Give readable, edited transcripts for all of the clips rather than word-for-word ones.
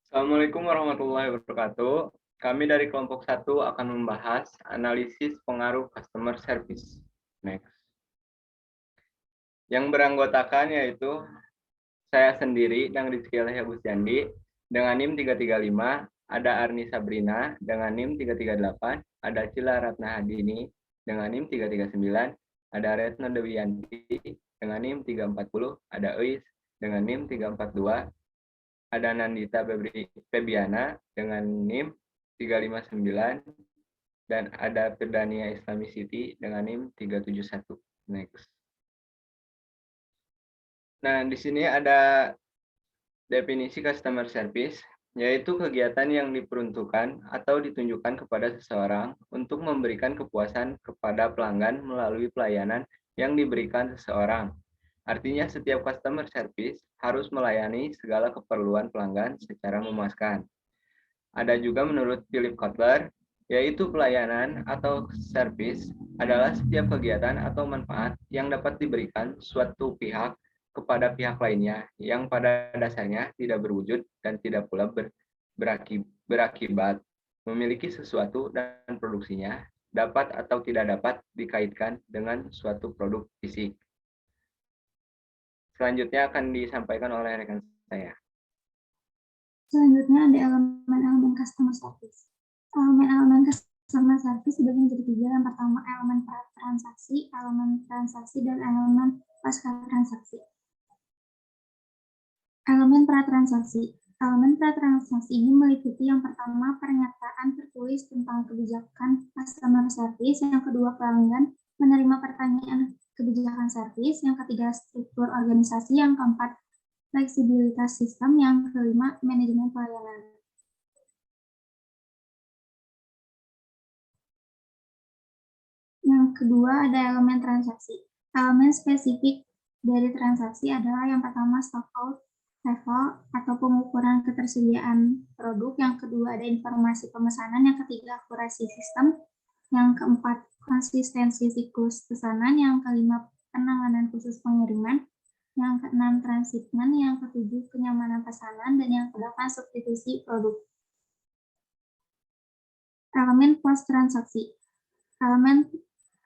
Assalamualaikum warahmatullahi wabarakatuh. Kami dari kelompok 1 akan membahas analisis pengaruh customer service. Next. Yang beranggotakan yaitu saya sendiri dan Rizky Alhaya Busjandi dengan NIM 335, ada Arni Sabrina dengan NIM 338, ada Cila Ratna Hadini dengan NIM 339, ada Retno Dewiyanti dengan NIM 340, ada Eis dengan NIM 342, ada Nandita Febiana dengan NIM 359, dan ada Perdania Islamic City dengan NIM 371. Next. Nah, di sini ada definisi customer service, yaitu kegiatan yang diperuntukkan atau ditunjukkan kepada seseorang untuk memberikan kepuasan kepada pelanggan melalui pelayanan yang diberikan seseorang. Artinya setiap customer service harus melayani segala keperluan pelanggan secara memuaskan. Ada juga menurut Philip Kotler, yaitu pelayanan atau service adalah setiap kegiatan atau manfaat yang dapat diberikan suatu pihak kepada pihak lainnya yang pada dasarnya tidak berwujud dan tidak pula berakibat memiliki sesuatu dan produksinya dapat atau tidak dapat dikaitkan dengan suatu produk fisik. Selanjutnya akan disampaikan oleh rekan saya. Selanjutnya ada elemen-elemen customer service. Elemen-elemen customer service dibagi menjadi 3. Yang pertama elemen transaksi, dan elemen pasca transaksi. Elemen pratransaksi. Elemen pratransaksi ini meliputi yang pertama pernyataan tertulis tentang kebijakan customer service, yang kedua pelanggan menerima pertanyaan kebijakan service, yang ketiga struktur organisasi, yang keempat fleksibilitas sistem, yang kelima manajemen pelayanan. Yang kedua ada elemen transaksi. Elemen spesifik dari transaksi adalah yang pertama stock out level atau pengukuran ketersediaan produk, yang kedua ada informasi pemesanan, yang ketiga akurasi sistem, yang keempat konsistensi siklus pesanan, yang kelima penanganan khusus pengiriman, yang keenam transshipment, yang ketujuh kenyamanan pesanan, dan yang kedelapan substitusi produk. Elemen post transaksi. Elemen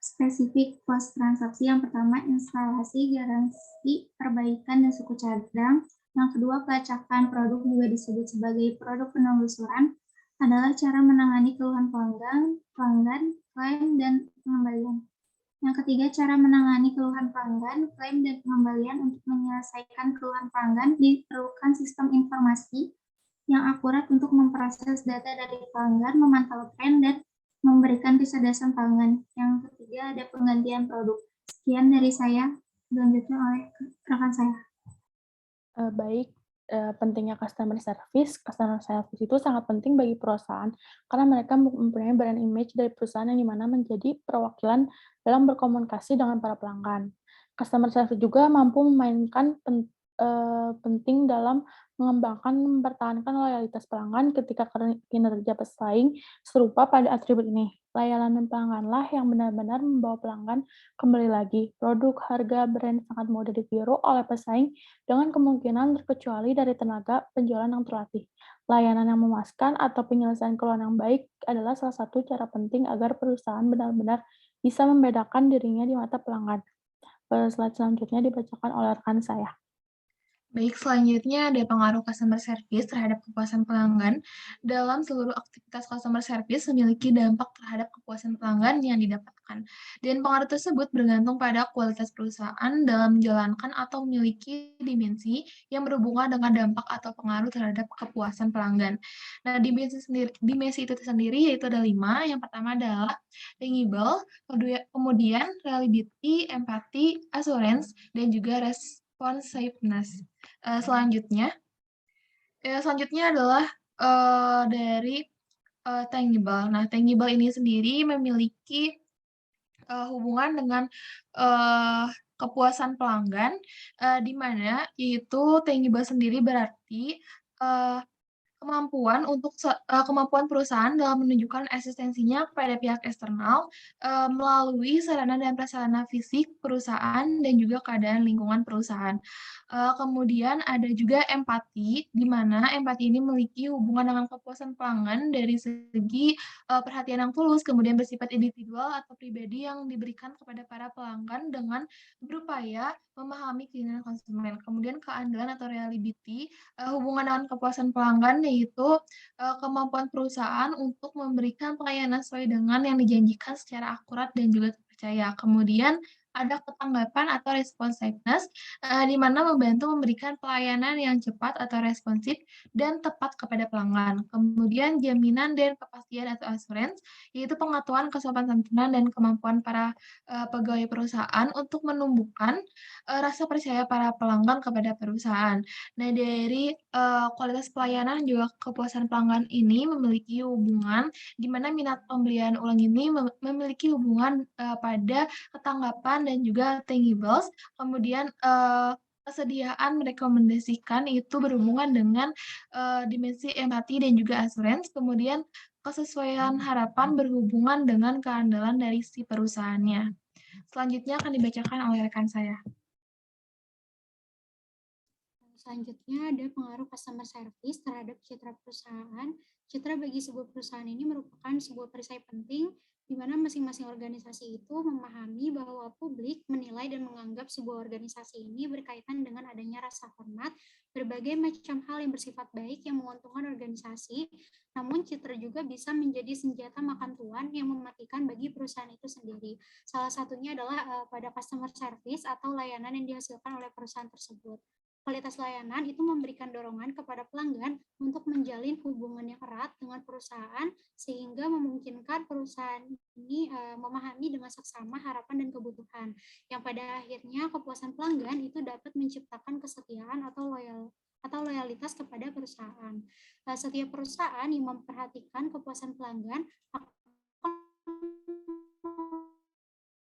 spesifik post transaksi yang pertama instalasi, garansi, perbaikan, dan suku cadang. Yang kedua pelacakan produk, juga disebut sebagai produk penelusuran, adalah cara menangani keluhan pelanggan, klaim, dan pengembalian. Yang ketiga, cara menangani keluhan pelanggan, klaim, dan pengembalian. Untuk menyelesaikan keluhan pelanggan, diperlukan sistem informasi yang akurat untuk memproses data dari pelanggan, memantau tren, dan memberikan kecerdasan pelanggan. Yang ketiga, ada penggantian produk. Sekian dari saya, selanjutnya oleh rekan saya. Baik, pentingnya customer service. Customer service itu sangat penting bagi perusahaan karena mereka mempunyai brand image dari perusahaan yang dimana menjadi perwakilan dalam berkomunikasi dengan para pelanggan. Customer service juga mampu memainkan penting dalam mengembangkan mempertahankan loyalitas pelanggan ketika kinerja pesaing serupa pada atribut ini. Layanan pelangganlah yang benar-benar membawa pelanggan kembali lagi. Produk, harga, brand sangat mudah ditiru oleh pesaing dengan kemungkinan terkecuali dari tenaga penjualan yang terlatih. Layanan yang memuaskan atau penyelesaian keluhan yang baik adalah salah satu cara penting agar perusahaan benar-benar bisa membedakan dirinya di mata pelanggan. Slide selanjutnya dibacakan oleh rekan saya. Baik, selanjutnya ada pengaruh customer service terhadap kepuasan pelanggan. Dalam seluruh aktivitas customer service memiliki dampak terhadap kepuasan pelanggan yang didapatkan. Dan pengaruh tersebut bergantung pada kualitas perusahaan dalam menjalankan atau memiliki dimensi yang berhubungan dengan dampak atau pengaruh terhadap kepuasan pelanggan. Nah, dimensi itu sendiri yaitu ada 5. Yang pertama adalah tangible, kemudian reliability, empathy, assurance, dan juga responsiveness. Selanjutnya adalah dari tangible. Nah, tangible ini sendiri memiliki hubungan dengan kepuasan pelanggan, di mana yaitu tangible sendiri berarti kemampuan perusahaan dalam menunjukkan eksistensinya kepada pihak eksternal melalui sarana dan prasarana fisik perusahaan dan juga keadaan lingkungan perusahaan. Kemudian ada juga empati, di mana empati ini memiliki hubungan dengan kepuasan pelanggan dari segi perhatian yang tulus, kemudian bersifat individual atau pribadi yang diberikan kepada para pelanggan dengan berupaya memahami keinginan konsumen. Kemudian keandalan atau reliability, hubungan dengan kepuasan pelanggan yaitu kemampuan perusahaan untuk memberikan pelayanan sesuai dengan yang dijanjikan secara akurat dan juga terpercaya. Kemudian ada ketanggapan atau responsiveness, di mana membantu memberikan pelayanan yang cepat atau responsif dan tepat kepada pelanggan. Kemudian jaminan dan kepastian atau assurance, yaitu pengetahuan kesopan santunan dan kemampuan para pegawai perusahaan untuk menumbuhkan rasa percaya para pelanggan kepada perusahaan. Nah, dari kualitas pelayanan juga kepuasan pelanggan ini memiliki hubungan di mana minat pembelian ulang ini memiliki hubungan pada ketanggapan dan juga tangibles. Kemudian kesediaan merekomendasikan itu berhubungan dengan dimensi empati dan juga assurance. Kemudian kesesuaian harapan berhubungan dengan keandalan dari si perusahaannya. Selanjutnya akan dibacakan oleh rekan saya. Selanjutnya ada pengaruh customer service terhadap citra perusahaan. Citra bagi sebuah perusahaan ini merupakan sebuah perisai penting di mana masing-masing organisasi itu memahami bahwa publik menilai dan menganggap sebuah organisasi ini berkaitan dengan adanya rasa hormat, berbagai macam hal yang bersifat baik yang menguntungkan organisasi, namun citra juga bisa menjadi senjata makan tuan yang mematikan bagi perusahaan itu sendiri. Salah satunya adalah pada customer service atau layanan yang dihasilkan oleh perusahaan tersebut. Kualitas layanan itu memberikan dorongan kepada pelanggan untuk menjalin hubungan yang erat dengan perusahaan sehingga memungkinkan perusahaan ini memahami dengan seksama harapan dan kebutuhan yang pada akhirnya kepuasan pelanggan itu dapat menciptakan kesetiaan atau loyalitas kepada perusahaan. Setiap perusahaan yang memperhatikan kepuasan pelanggan akan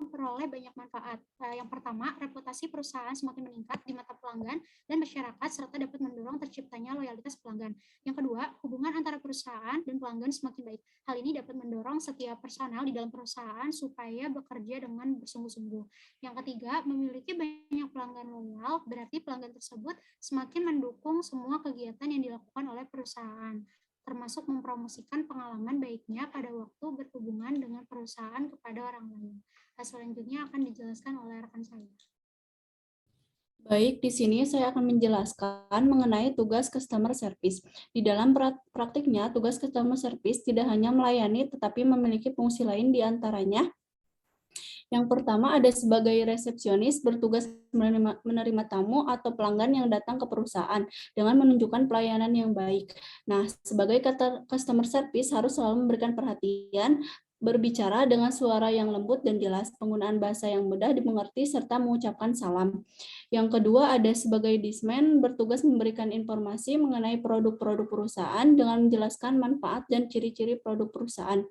memperoleh banyak manfaat. Yang pertama, reputasi perusahaan semakin meningkat di mata pelanggan dan masyarakat serta dapat mendorong terciptanya loyalitas pelanggan. Yang kedua, hubungan antara perusahaan dan pelanggan semakin baik. Hal ini dapat mendorong setiap personal di dalam perusahaan supaya bekerja dengan bersungguh-sungguh. Yang ketiga, memiliki banyak pelanggan loyal, berarti pelanggan tersebut semakin mendukung semua kegiatan yang dilakukan oleh perusahaan, termasuk mempromosikan pengalaman baiknya pada waktu berhubungan dengan perusahaan kepada orang lain. Selanjutnya akan dijelaskan oleh rekan saya. Baik, di sini saya akan menjelaskan mengenai tugas customer service. Di dalam praktiknya, tugas customer service tidak hanya melayani, tetapi memiliki fungsi lain di antaranya. Yang pertama ada sebagai resepsionis bertugas menerima tamu atau pelanggan yang datang ke perusahaan dengan menunjukkan pelayanan yang baik. Nah, sebagai customer service harus selalu memberikan perhatian, berbicara dengan suara yang lembut dan jelas, penggunaan bahasa yang mudah dimengerti, serta mengucapkan salam. Yang kedua ada sebagai disman bertugas memberikan informasi mengenai produk-produk perusahaan dengan menjelaskan manfaat dan ciri-ciri produk perusahaan.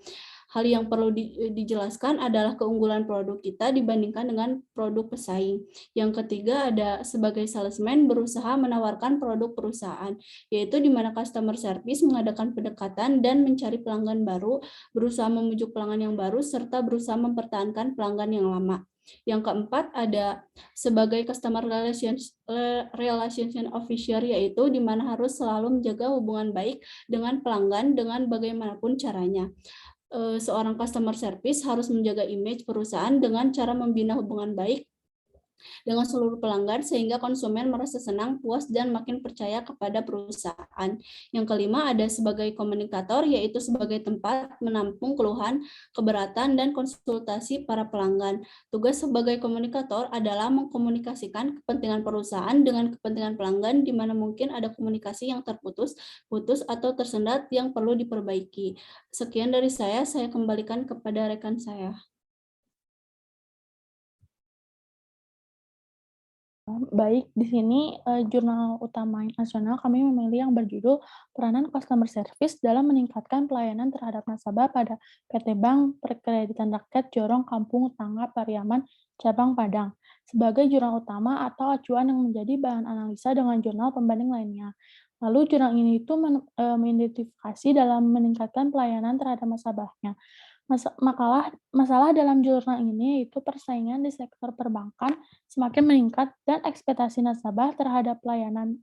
Hal yang perlu dijelaskan adalah keunggulan produk kita dibandingkan dengan produk pesaing. Yang ketiga ada sebagai salesman berusaha menawarkan produk perusahaan, yaitu di mana customer service mengadakan pendekatan dan mencari pelanggan baru, berusaha memujuk pelanggan yang baru, serta berusaha mempertahankan pelanggan yang lama. Yang keempat ada sebagai customer relationship officer, yaitu di mana harus selalu menjaga hubungan baik dengan pelanggan dengan bagaimanapun caranya. Seorang customer service harus menjaga image perusahaan dengan cara membina hubungan baik dengan seluruh pelanggan sehingga konsumen merasa senang, puas, dan makin percaya kepada perusahaan. Yang kelima ada sebagai komunikator, yaitu sebagai tempat menampung keluhan, keberatan, dan konsultasi para pelanggan. Tugas sebagai komunikator adalah mengkomunikasikan kepentingan perusahaan dengan kepentingan pelanggan di mana mungkin ada komunikasi yang terputus, atau tersendat yang perlu diperbaiki. Sekian dari saya kembalikan kepada rekan saya. Baik, di sini jurnal utama nasional kami memilih yang berjudul Peranan Customer Service dalam Meningkatkan Pelayanan Terhadap Nasabah pada PT Bank Perkreditan Rakyat Jorong Kampung Tangga Pariaman Cabang Padang sebagai jurnal utama atau acuan yang menjadi bahan analisa dengan jurnal pembanding lainnya. Lalu jurnal ini itu mengidentifikasi dalam meningkatkan pelayanan terhadap nasabahnya. Masalah dalam jurnal ini yaitu persaingan di sektor perbankan semakin meningkat dan ekspektasi nasabah terhadap pelayanan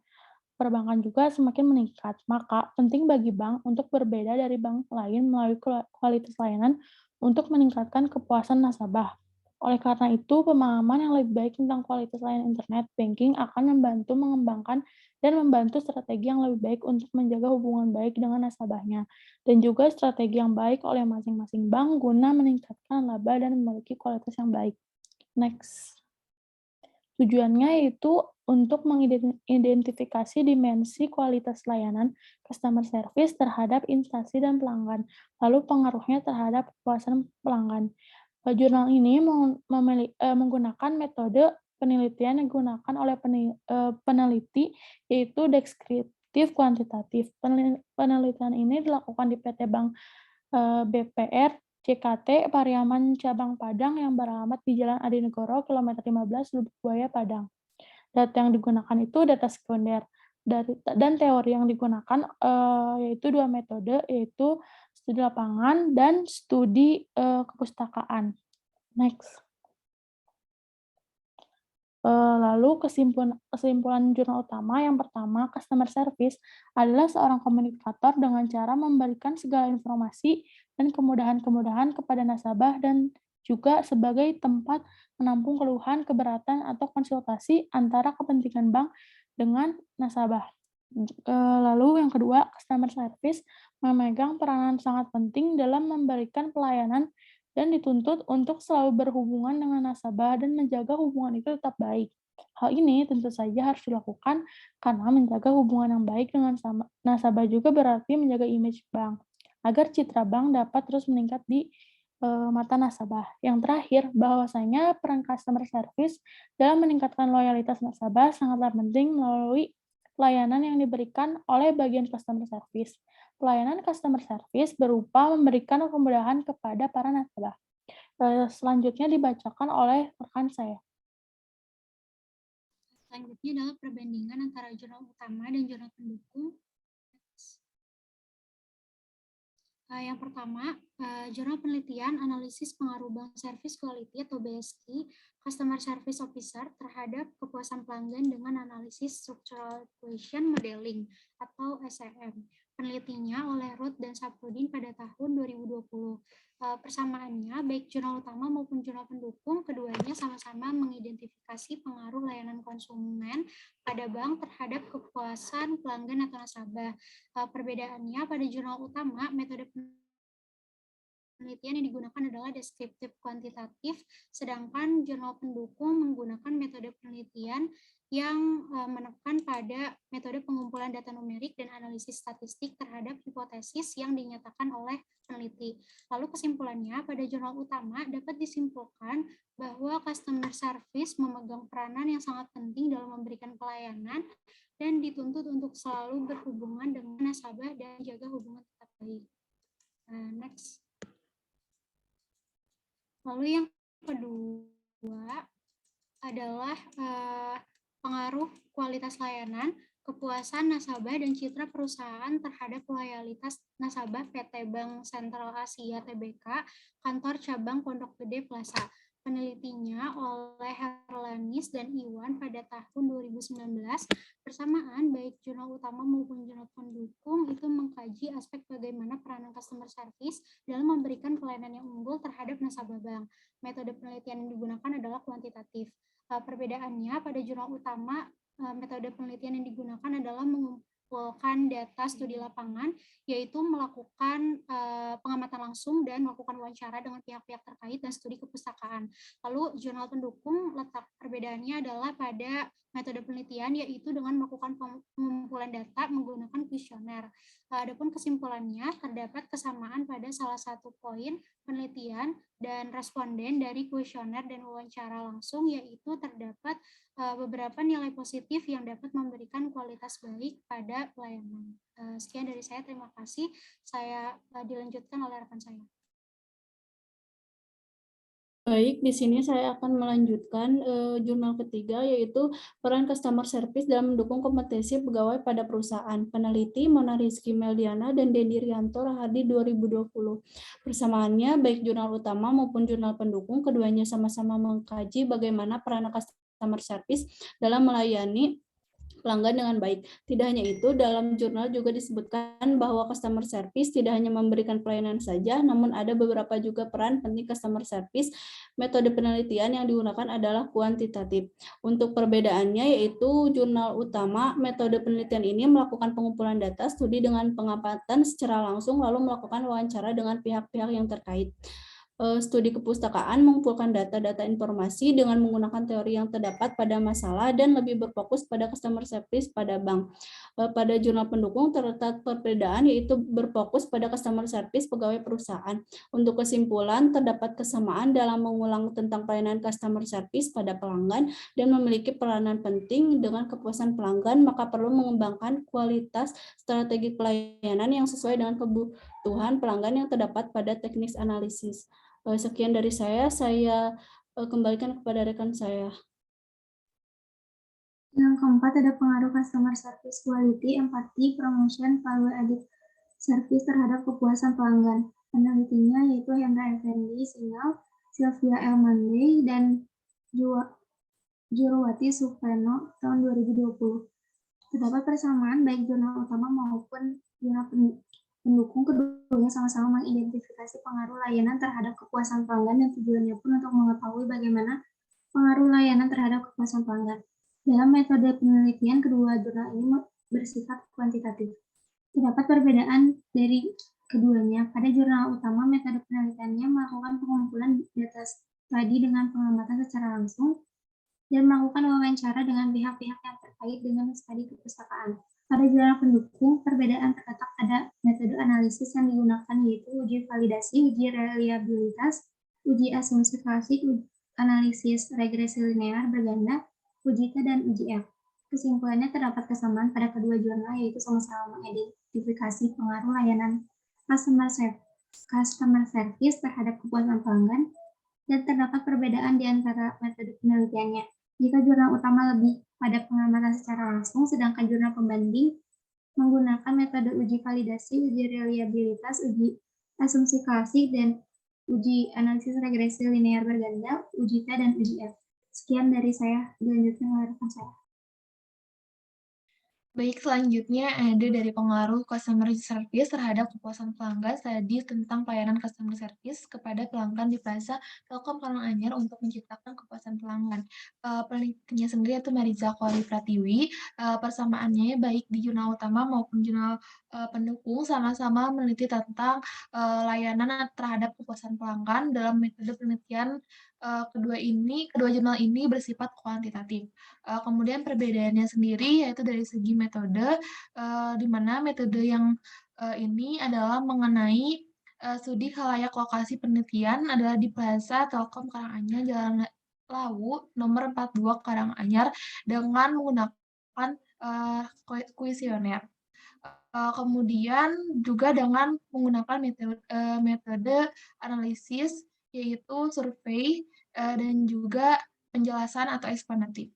perbankan juga semakin meningkat. Maka penting bagi bank untuk berbeda dari bank lain melalui kualitas layanan untuk meningkatkan kepuasan nasabah. Oleh karena itu, pemahaman yang lebih baik tentang kualitas layanan internet banking akan membantu mengembangkan dan membantu strategi yang lebih baik untuk menjaga hubungan baik dengan nasabahnya, dan juga strategi yang baik oleh masing-masing bank guna meningkatkan laba dan memiliki kualitas yang baik. Next. Tujuannya yaitu untuk mengidentifikasi dimensi kualitas layanan customer service terhadap instansi dan pelanggan, lalu pengaruhnya terhadap kepuasan pelanggan. Jurnal ini menggunakan metode penelitian yang digunakan oleh peneliti, yaitu deskriptif kuantitatif. Penelitian ini dilakukan di PT Bank BPR JKT Pariaman Cabang Padang yang beralamat di Jalan Adinegoro, kilometer 15, Lubuk Buaya, Padang. Data yang digunakan itu data sekunder. Dan teori yang digunakan yaitu dua metode, yaitu studi lapangan dan studi kepustakaan. Next. Lalu kesimpulan jurnal utama yang pertama, customer service adalah seorang komunikator dengan cara memberikan segala informasi dan kemudahan-kemudahan kepada nasabah dan juga sebagai tempat menampung keluhan, keberatan, atau konsultasi antara kepentingan bank dengan nasabah. Lalu yang kedua, customer service memegang peranan sangat penting dalam memberikan pelayanan dan dituntut untuk selalu berhubungan dengan nasabah dan menjaga hubungan itu tetap baik. Hal ini tentu saja harus dilakukan karena menjaga hubungan yang baik dengan nasabah juga berarti menjaga image bank, agar citra bank dapat terus meningkat di mata nasabah. Yang terakhir, bahwasanya peran customer service dalam meningkatkan loyalitas nasabah sangatlah penting melalui pelayanan yang diberikan oleh bagian customer service. Pelayanan customer service berupa memberikan kemudahan kepada para nasabah. Selanjutnya dibacakan oleh rekan saya. Selanjutnya adalah perbandingan antara jurnal utama dan jurnal pendukung. Yang pertama, jurnal penelitian analisis pengaruh Bank Service Quality atau BSQ Customer Service Officer terhadap kepuasan pelanggan dengan analisis Structural Equation Modeling atau SEM. Penelitinya oleh Ruth dan Saprudin pada tahun 2020. Persamaannya, baik jurnal utama maupun jurnal pendukung, keduanya sama-sama mengidentifikasi pengaruh layanan konsumen pada bank terhadap kepuasan pelanggan atau nasabah. Perbedaannya, pada jurnal utama, metode penelitian yang digunakan adalah deskriptif kuantitatif, sedangkan jurnal pendukung menggunakan metode penelitian yang menekan pada metode pengumpulan data numerik dan analisis statistik terhadap hipotesis yang dinyatakan oleh peneliti. Lalu kesimpulannya, pada jurnal utama dapat disimpulkan bahwa customer service memegang peranan yang sangat penting dalam memberikan pelayanan dan dituntut untuk selalu berhubungan dengan nasabah dan jaga hubungan tetap baik. Next. Lalu yang kedua adalah pengaruh kualitas layanan, kepuasan nasabah, dan citra perusahaan terhadap loyalitas nasabah PT Bank Sentral Asia Tbk, kantor cabang Pondok Gede Plaza. Penelitinya oleh Herlanis dan Iwan pada tahun 2019. Bersamaan, baik jurnal utama maupun jurnal pendukung itu mengkaji aspek bagaimana peranan customer service dalam memberikan pelayanan yang unggul terhadap nasabah bank. Metode penelitian yang digunakan adalah kuantitatif. Perbedaannya, pada jurnal utama, metode penelitian yang digunakan adalah mengumpulkan data studi lapangan, yaitu melakukan pengamatan langsung dan melakukan wawancara dengan pihak-pihak terkait dan studi kepustakaan. Lalu jurnal pendukung, letak perbedaannya adalah pada metode penelitian, yaitu dengan melakukan pengumpulan data menggunakan kuesioner. Adapun kesimpulannya, terdapat kesamaan pada salah satu poin penelitian dan responden dari kuesioner dan wawancara langsung, yaitu terdapat beberapa nilai positif yang dapat memberikan kualitas baik pada pelayanan. Sekian dari saya, terima kasih. Saya dilanjutkan oleh rekan saya. Baik, di sini saya akan melanjutkan jurnal ketiga, yaitu peran customer service dalam mendukung kompetensi pegawai pada perusahaan. Peneliti Mona Rizky Meldiana dan Dendi Rianto Rahardi 2020. Persamaannya, baik jurnal utama maupun jurnal pendukung, keduanya sama-sama mengkaji bagaimana peran customer service dalam melayani pelanggan dengan baik. Tidak hanya itu, dalam jurnal juga disebutkan bahwa customer service tidak hanya memberikan pelayanan saja, namun ada beberapa juga peran penting customer service. Metode penelitian yang digunakan adalah kuantitatif. Untuk perbedaannya yaitu jurnal utama, metode penelitian ini melakukan pengumpulan data studi dengan pengamatan secara langsung lalu melakukan wawancara dengan pihak-pihak yang terkait. Studi kepustakaan mengumpulkan data-data informasi dengan menggunakan teori yang terdapat pada masalah dan lebih berfokus pada customer service pada bank. Pada jurnal pendukung terdapat perbedaan yaitu berfokus pada customer service pegawai perusahaan. Untuk kesimpulan, terdapat kesamaan dalam mengulang tentang pelayanan customer service pada pelanggan dan memiliki peranan penting dengan kepuasan pelanggan, maka perlu mengembangkan kualitas strategi pelayanan yang sesuai dengan kebutuhan pelanggan yang terdapat pada teknik analisis. Sekian dari saya kembalikan kepada rekan saya. Yang keempat ada pengaruh customer service quality, empathy, promotion, value added service terhadap kepuasan pelanggan. Penelitinya yaitu Hendra Effendi, Singal, Sylvia L. Monday, dan Juruwati Supeno tahun 2020. Terdapat persamaan baik jurnal utama maupun jurnal pendukung, keduanya sama-sama mengidentifikasi pengaruh layanan terhadap kepuasan pelanggan dan tujuannya pun untuk mengetahui bagaimana pengaruh layanan terhadap kepuasan pelanggan. Dalam metode penelitian, kedua jurnal ini bersifat kuantitatif. Terdapat perbedaan dari keduanya. Pada jurnal utama, metode penelitiannya melakukan pengumpulan data studi dengan pengamatan secara langsung dan melakukan wawancara dengan pihak-pihak yang terkait dengan studi kepustakaan. Pada jurnal pendukung, perbedaan terletak pada metode analisis yang digunakan yaitu uji validasi, uji reliabilitas, uji asumsi klasik, analisis regresi linear berganda, uji T, dan uji F. Kesimpulannya terdapat kesamaan pada kedua jurnal yaitu sama-sama mengidentifikasi pengaruh layanan customer service terhadap kepuasan pelanggan dan terdapat perbedaan di antara metode penelitiannya. Jika jurnal utama lebih pada pengamatan secara langsung, sedangkan jurnal pembanding menggunakan metode uji validasi, uji reliabilitas, uji asumsi klasik, dan uji analisis regresi linear berganda, uji T, dan uji F. Sekian dari saya, dilanjutkan oleh rekan saya. Baik, selanjutnya ada dari pengaruh customer service terhadap kepuasan pelanggan, tadi tentang pelayanan customer service kepada pelanggan di Plaza Telkom Karanganyar untuk menciptakan kepuasan pelanggan. Penelitinya sendiri itu Mariza Koli Pratiwi. Persamaannya baik di jurnal utama maupun jurnal pendukung sama-sama meneliti tentang layanan terhadap kepuasan pelanggan dalam metode penelitian. Kedua jurnal ini bersifat kuantitatif. Kemudian perbedaannya sendiri yaitu dari segi metode, di mana metode yang ini adalah mengenai studi khalayak lokasi penelitian adalah di Plaza Telkom Karanganyar, Jalan Lawu, nomor 42 Karanganyar, dengan menggunakan kuesioner. Kemudian juga dengan menggunakan metode analisis yaitu survei dan juga penjelasan atau eksplanatif.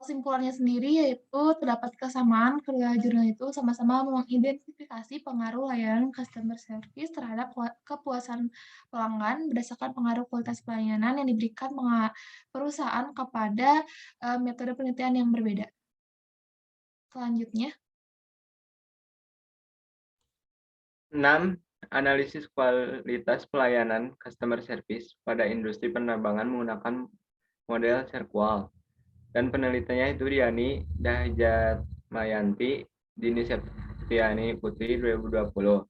Kesimpulannya sendiri yaitu terdapat kesamaan kedua jurnal itu sama-sama mengidentifikasi pengaruh layanan customer service terhadap kepuasan pelanggan berdasarkan pengaruh kualitas pelayanan yang diberikan perusahaan kepada metode penelitian yang berbeda. Selanjutnya. 6. Analisis kualitas pelayanan customer service pada industri penerbangan menggunakan model Serqual. Dan penelitiannya itu Diani Dahjatmayanti, Dini Septiani Putri 2020.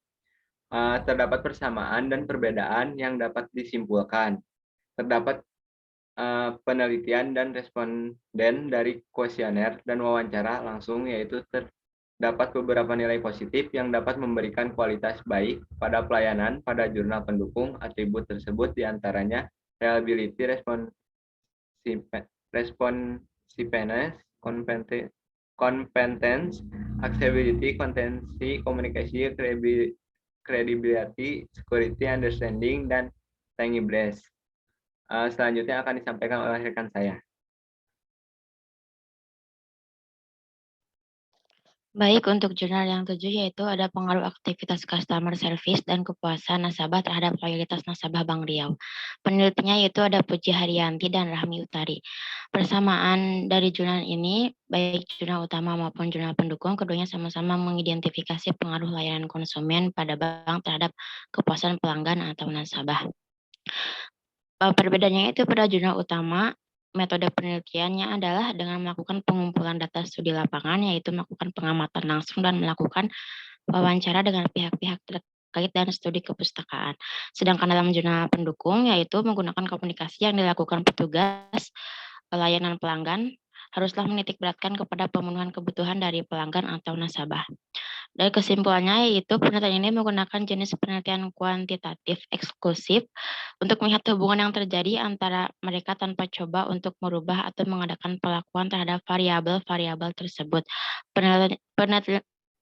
Terdapat persamaan dan perbedaan yang dapat disimpulkan. Terdapat penelitian dan responden dari kuesioner dan wawancara langsung, yaitu terdapat beberapa nilai positif yang dapat memberikan kualitas baik pada pelayanan pada jurnal pendukung. Atribut tersebut diantaranya reliability, responsiveness, competence, accessibility, kompetensi, komunikasi, credibility, security, understanding, dan tangibility. Selanjutnya akan disampaikan oleh rekan saya. Baik, untuk jurnal yang 7 yaitu ada pengaruh aktivitas customer service dan kepuasan nasabah terhadap loyalitas nasabah Bank Riau. Penelitinya yaitu ada Puji Haryanti dan Rahmi Utari. Persamaan dari jurnal ini, baik jurnal utama maupun jurnal pendukung, keduanya sama-sama mengidentifikasi pengaruh layanan konsumen pada bank terhadap kepuasan pelanggan atau nasabah. Perbedaannya itu pada jurnal utama, metode penelitiannya adalah dengan melakukan pengumpulan data studi lapangan, yaitu melakukan pengamatan langsung dan melakukan wawancara dengan pihak-pihak terkait dan studi kepustakaan. Sedangkan dalam jurnal pendukung, yaitu menggunakan komunikasi yang dilakukan petugas layanan pelanggan, haruslah menitikberatkan kepada pemenuhan kebutuhan dari pelanggan atau nasabah. Dari kesimpulannya, yaitu penelitian ini menggunakan jenis penelitian kuantitatif eksklusif untuk melihat hubungan yang terjadi antara mereka tanpa coba untuk merubah atau mengadakan pelakuan terhadap variabel-variabel tersebut.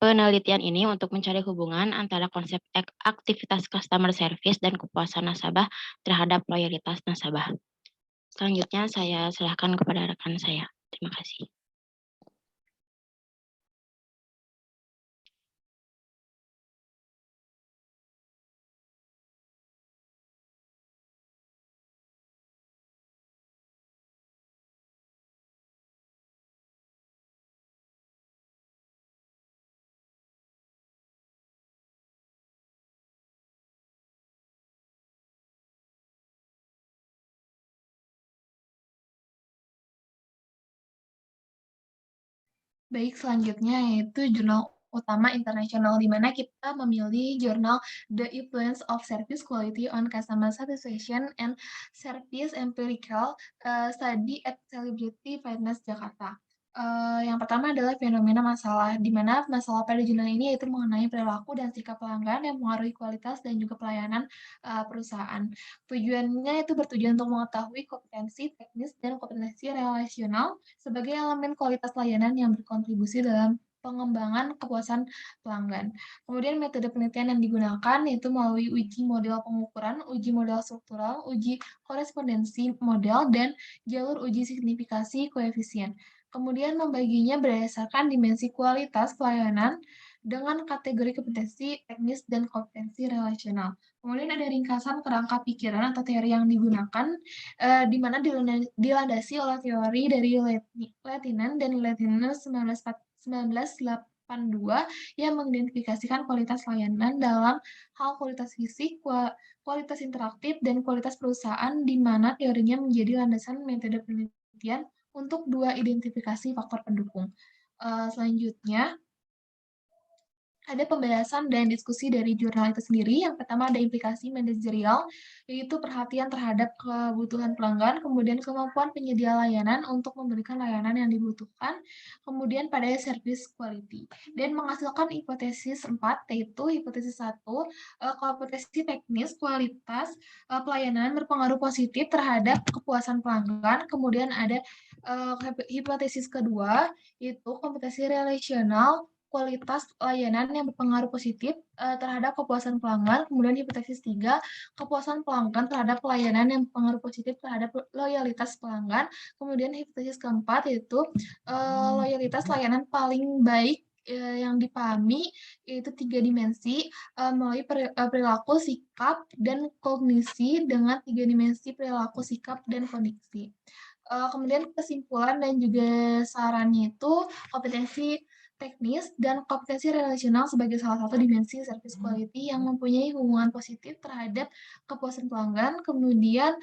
Penelitian ini untuk mencari hubungan antara konsep aktivitas customer service dan kepuasan nasabah terhadap loyalitas nasabah. Selanjutnya saya serahkan kepada rekan saya. Terima kasih. Baik, selanjutnya yaitu jurnal utama internasional, di mana kita memilih jurnal The Influence of Service Quality on Customer Satisfaction and Service Empirical Study at Celebrity Fitness Jakarta. Yang pertama adalah fenomena masalah, di mana masalah pada jurnal ini yaitu mengenai perilaku dan sikap pelanggan yang mengaruhi kualitas dan juga pelayanan perusahaan. Tujuannya itu bertujuan untuk mengetahui kompetensi teknis dan kompetensi relasional sebagai elemen kualitas layanan yang berkontribusi dalam pengembangan kepuasan pelanggan. Kemudian metode penelitian yang digunakan yaitu melalui uji model pengukuran, uji model struktural, uji korespondensi model, dan jalur uji signifikasi koefisien. Kemudian membaginya berdasarkan dimensi kualitas pelayanan dengan kategori kompetensi teknis dan kompetensi relasional. Kemudian ada ringkasan kerangka pikiran atau teori yang digunakan, di mana dilandasi oleh teori dari Lehtinen dan Lehtinen 1982 yang mengidentifikasikan kualitas layanan dalam hal kualitas fisik, kualitas interaktif, dan kualitas perusahaan, di mana teorinya menjadi landasan metode penelitian untuk dua identifikasi faktor pendukung. Selanjutnya, ada pembahasan dan diskusi dari jurnal itu sendiri. Yang pertama ada implikasi manajerial, yaitu perhatian terhadap kebutuhan pelanggan, kemudian kemampuan penyedia layanan untuk memberikan layanan yang dibutuhkan, kemudian pada service quality. Dan menghasilkan hipotesis 4, yaitu hipotesis 1, kompetensi teknis, kualitas pelayanan berpengaruh positif terhadap kepuasan pelanggan, kemudian ada hipotesis kedua, yaitu kompetensi relasional, kualitas layanan yang berpengaruh positif terhadap kepuasan pelanggan. Kemudian hipotesis 3, kepuasan pelanggan terhadap pelayanan yang berpengaruh positif terhadap loyalitas pelanggan. Kemudian hipotesis keempat yaitu loyalitas layanan paling baik yang dipahami, yaitu 3 dimensi melalui perilaku, sikap, dan kognisi dengan 3 dimensi perilaku, sikap, dan kondisi. Kemudian kesimpulan dan juga sarannya itu kompetensi teknis dan kompetensi relasional sebagai salah satu dimensi service quality yang mempunyai hubungan positif terhadap kepuasan pelanggan. Kemudian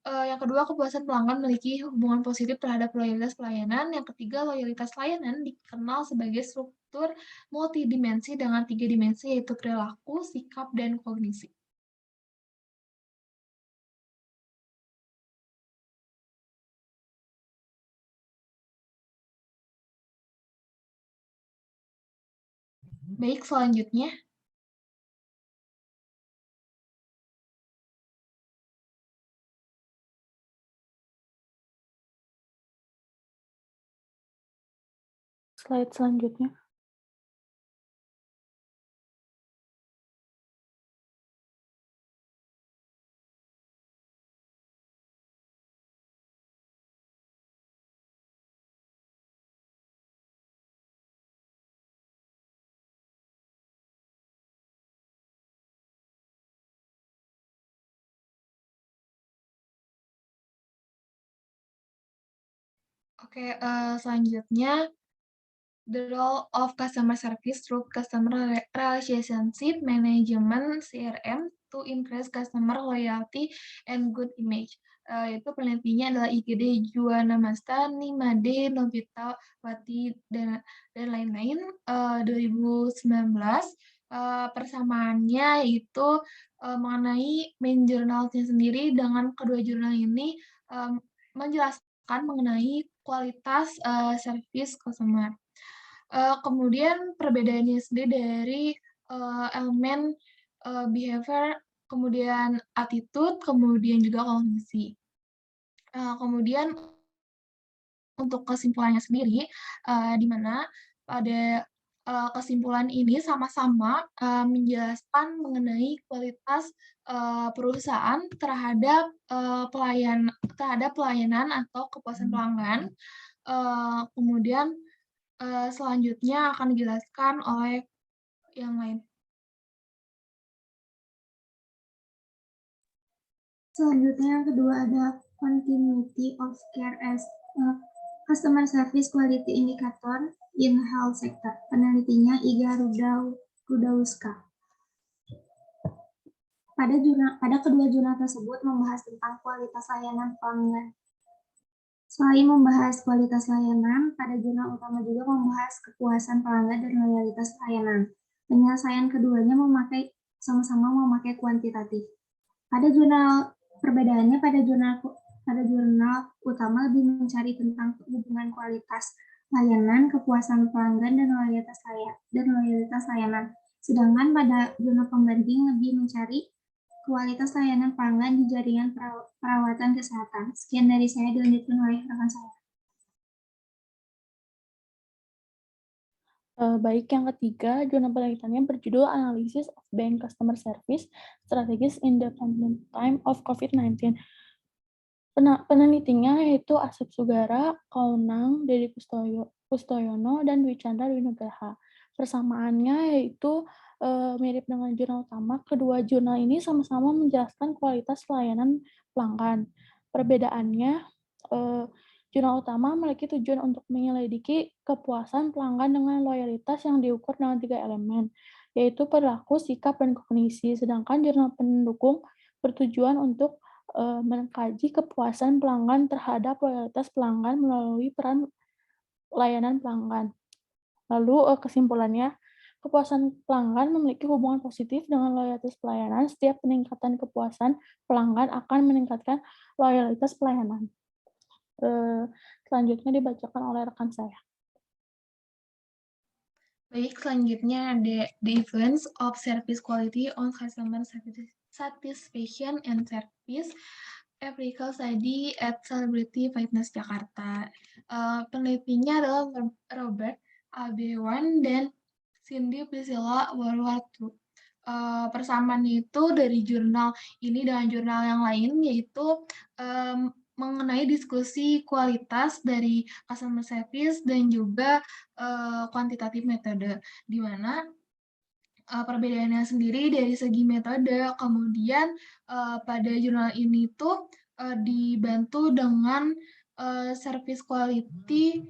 yang kedua, kepuasan pelanggan memiliki hubungan positif terhadap loyalitas pelayanan. Yang ketiga, loyalitas layanan dikenal sebagai struktur multidimensi dengan 3 dimensi, yaitu perilaku, sikap, dan kognisi. Baik, selanjutnya. Slide selanjutnya. Oke, selanjutnya the role of customer service through customer relationship management (CRM) to increase customer loyalty and good image. Itu penelitinya adalah IGD Juana Mastani, Made, Novita Wati, dan lain-lain. 2019 persamaannya itu mengenai main jurnalnya sendiri dengan kedua jurnal ini menjelaskan mengenai kualitas service customer. Kemudian perbedaannya sendiri dari elemen behavior, kemudian attitude, kemudian juga kognisi. Kemudian untuk kesimpulannya sendiri, di mana pada kesimpulan ini sama-sama menjelaskan mengenai kualitas perusahaan terhadap pelayanan atau kepuasan pelanggan. Kemudian selanjutnya akan dijelaskan oleh yang lain. Selanjutnya yang kedua ada continuity of care as a customer service quality indicator in health sector. Penelitinya Iga Rudauska. Pada kedua jurnal tersebut membahas tentang kualitas layanan pelanggan. Selain membahas kualitas layanan, pada jurnal utama juga membahas kepuasan pelanggan dan loyalitas layanan. Penyelesaian keduanya sama-sama memakai kuantitatif. Perbedaannya pada jurnal utama lebih mencari tentang hubungan kualitas layanan, kepuasan pelanggan, dan loyalitas layanan. Sedangkan pada jurnal pembanding lebih mencari kualitas layanan pelanggan di jaringan perawatan kesehatan. Sekian dari saya, dilanjutkan oleh rekan saya. Baik, yang ketiga, jurnal penelitiannya berjudul Analysis of Bank Customer Service Strategies in the Time of COVID-19. Penelitinya yaitu Asep Sugara, Kaunang, Dedi Pustoyono, dan Dwi Chandra Dwinugraha. Persamaannya yaitu mirip dengan jurnal utama. Kedua jurnal ini sama-sama menjelaskan kualitas pelayanan pelanggan. Perbedaannya, jurnal utama memiliki tujuan untuk menyelidiki kepuasan pelanggan dengan loyalitas yang diukur dengan 3 elemen, yaitu perilaku, sikap, dan kognisi. Sedangkan jurnal pendukung bertujuan untuk mengkaji kepuasan pelanggan terhadap loyalitas pelanggan melalui peran layanan pelanggan. Lalu kesimpulannya, kepuasan pelanggan memiliki hubungan positif dengan loyalitas pelayanan. Setiap peningkatan kepuasan pelanggan akan meningkatkan loyalitas pelayanan. Selanjutnya dibacakan oleh rekan saya. Baik, selanjutnya ada the influence of service quality on customer satisfaction and service empirical study at Celebrity Fitness Jakarta. Penelitinya adalah Robert Abewan dan Cindy Priscilla Warwatu. Persamaan itu dari jurnal ini dengan jurnal yang lain, yaitu mengenai diskusi kualitas dari customer service dan juga kuantitatif metode, di mana perbedaannya sendiri dari segi metode. Kemudian pada jurnal ini tuh dibantu dengan service quality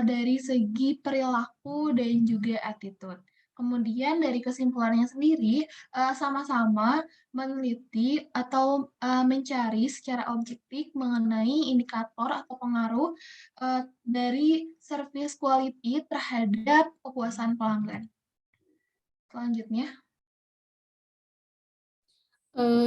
dari segi perilaku dan juga attitude. Kemudian dari kesimpulannya sendiri sama-sama meneliti atau mencari secara objektif mengenai indikator atau pengaruh dari service quality terhadap kepuasan pelanggan. Selanjutnya.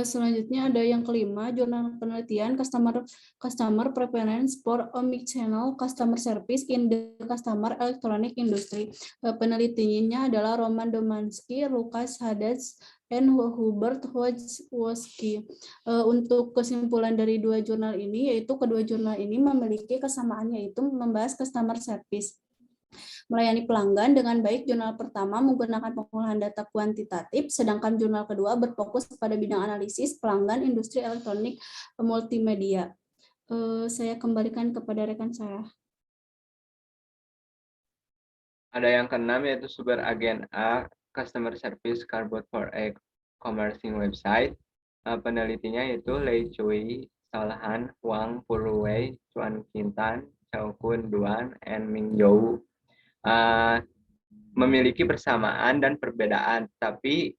Selanjutnya ada yang kelima, jurnal penelitian customer preference for omnichannel customer service in the customer electronic industry. Penelitinya adalah Roman Domanski, Lukas Hades, dan Hubert Wojcicki. Untuk kesimpulan dari dua jurnal ini, yaitu kedua jurnal ini memiliki kesamaan, yaitu membahas customer service melayani pelanggan dengan baik. Jurnal pertama menggunakan pengolahan data kuantitatif, sedangkan jurnal kedua berfokus pada bidang analisis pelanggan industri elektronik multimedia. Saya kembalikan kepada rekan saya. Ada yang keenam yaitu sumber agen A, Customer Service Cardboard for e-commerce website. Penelitinya yaitu Lei Cui, Salhan, Wang, Puluwei, Chuan Kintan, Chaokun Duan, and Ming Jou memiliki persamaan dan perbedaan, tapi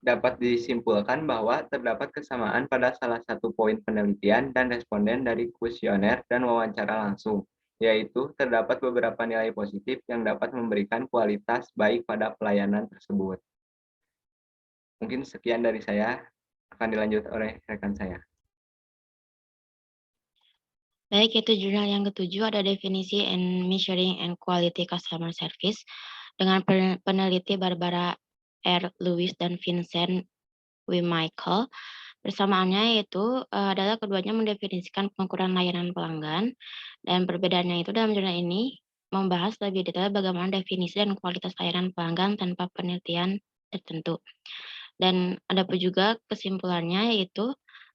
dapat disimpulkan bahwa terdapat kesamaan pada salah satu poin penelitian dan responden dari kuesioner dan wawancara langsung, yaitu terdapat beberapa nilai positif yang dapat memberikan kualitas baik pada pelayanan tersebut. Mungkin sekian dari saya, akan dilanjut oleh rekan saya. Baik, itu jurnal yang ketujuh, ada definisi and measuring and quality customer service dengan peneliti Barbara R. Lewis dan Vincent W. Michael. Persamaannya yaitu adalah keduanya mendefinisikan pengukuran layanan pelanggan, dan perbedaannya itu dalam jurnal ini membahas lebih detail bagaimana definisi dan kualitas layanan pelanggan tanpa penelitian tertentu. Dan ada pun juga kesimpulannya yaitu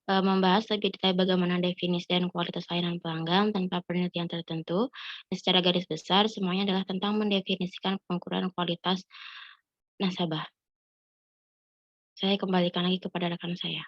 membahas lebih detail bagaimana definisi dan kualitas layanan pelanggan tanpa penelitian tertentu. Dan secara garis besar, semuanya adalah tentang mendefinisikan pengukuran kualitas nasabah. Saya kembalikan lagi kepada rekan saya.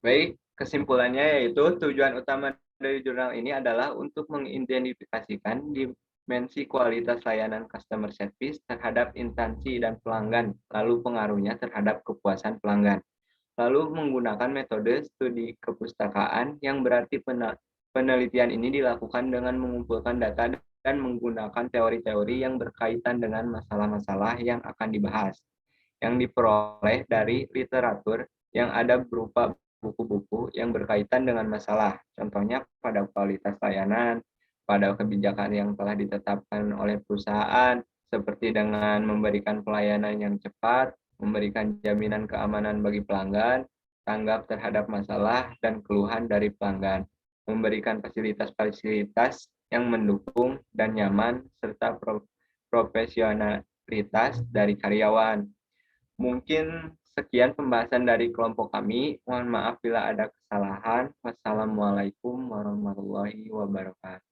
Baik, kesimpulannya yaitu tujuan utama dari jurnal ini adalah untuk mengidentifikasikan dimensi kualitas layanan customer service terhadap instansi dan pelanggan, lalu pengaruhnya terhadap kepuasan pelanggan. Lalu menggunakan metode studi kepustakaan yang berarti penelitian ini dilakukan dengan mengumpulkan data dan menggunakan teori-teori yang berkaitan dengan masalah-masalah yang akan dibahas, yang diperoleh dari literatur yang ada berupa buku-buku yang berkaitan dengan masalah, contohnya pada kualitas layanan, pada kebijakan yang telah ditetapkan oleh perusahaan, seperti dengan memberikan pelayanan yang cepat, memberikan jaminan keamanan bagi pelanggan, tanggap terhadap masalah dan keluhan dari pelanggan, memberikan fasilitas-fasilitas yang mendukung dan nyaman, serta profesionalitas dari karyawan. Mungkin sekian pembahasan dari kelompok kami. Mohon maaf bila ada kesalahan. Wassalamualaikum warahmatullahi wabarakatuh.